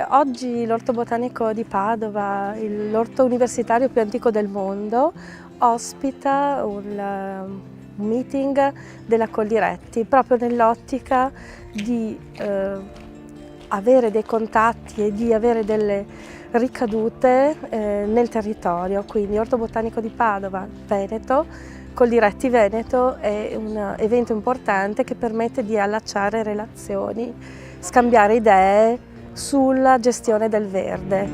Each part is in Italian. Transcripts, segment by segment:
Oggi l'Orto Botanico di Padova, l'orto universitario più antico del mondo, ospita un meeting della Coldiretti proprio nell'ottica di avere dei contatti e di avere delle ricadute nel territorio. Quindi Orto Botanico di Padova, Veneto, Coldiretti Veneto è un evento importante che permette di allacciare relazioni, scambiare idee sulla gestione del verde.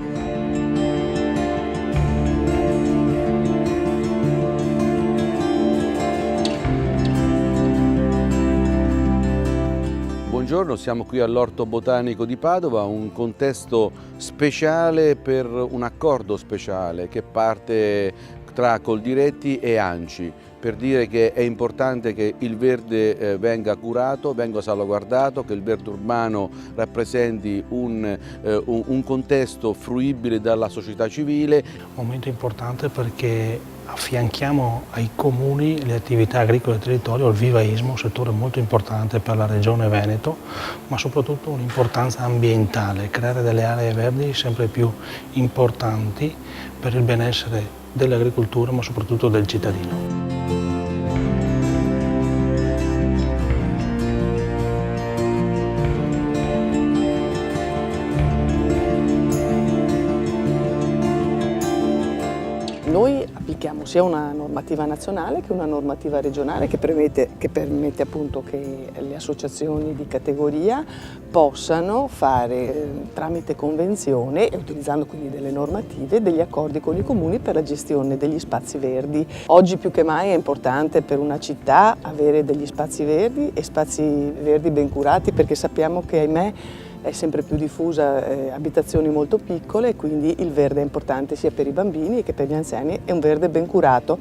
Buongiorno, siamo qui all'Orto Botanico di Padova, un contesto speciale per un accordo speciale che parte tra Coldiretti e ANCI, per dire che è importante che il verde venga curato, venga salvaguardato, che il verde urbano rappresenti un contesto fruibile dalla società civile. Un momento importante perché affianchiamo ai comuni le attività agricole del territorio, il vivaismo, un settore molto importante per la regione Veneto, ma soprattutto un'importanza ambientale, creare delle aree verdi sempre più importanti per il benessere dell'agricoltura, ma soprattutto del cittadino. Noi applichiamo sia una normativa nazionale che una normativa regionale che permette appunto che le associazioni di categoria possano fare tramite convenzione e utilizzando quindi delle normative degli accordi con i comuni per la gestione degli spazi verdi. Oggi più che mai è importante per una città avere degli spazi verdi e spazi verdi ben curati, perché sappiamo che ahimè è sempre più diffusa abitazioni molto piccole e quindi il verde è importante sia per i bambini che per gli anziani, è un verde ben curato.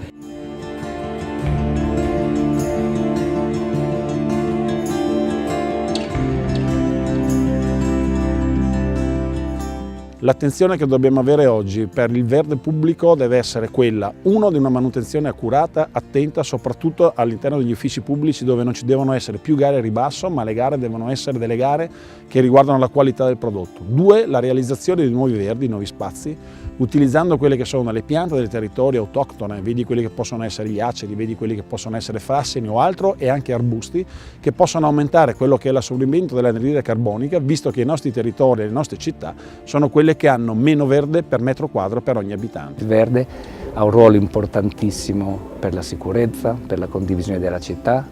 L'attenzione che dobbiamo avere oggi per il verde pubblico deve essere quella, uno, di una manutenzione accurata, attenta, soprattutto all'interno degli uffici pubblici dove non ci devono essere più gare a ribasso, ma le gare devono essere delle gare che riguardano la qualità del prodotto. Due, la realizzazione di nuovi verdi, nuovi spazi, utilizzando quelle che sono le piante del territorio autoctone, vedi quelli che possono essere gli aceri, vedi quelli che possono essere frassini o altro, e anche arbusti, che possono aumentare quello che è l'assorbimento dell'anidride carbonica, visto che i nostri territori e le nostre città sono quelle che hanno meno verde per metro quadro per ogni abitante. Il verde ha un ruolo importantissimo per la sicurezza, per la condivisione della città,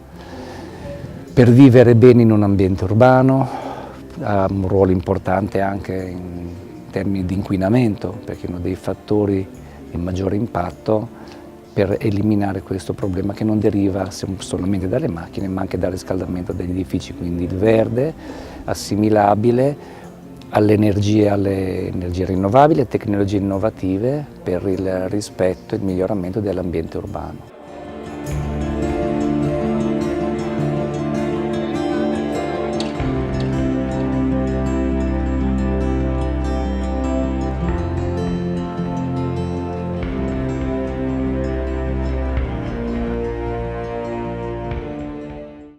per vivere bene in un ambiente urbano, ha un ruolo importante anche in termini di inquinamento, perché è uno dei fattori di maggiore impatto per eliminare questo problema che non deriva solamente dalle macchine ma anche dal riscaldamento degli edifici. Quindi il verde assimilabile alle energie rinnovabili e tecnologie innovative per il rispetto e il miglioramento dell'ambiente urbano.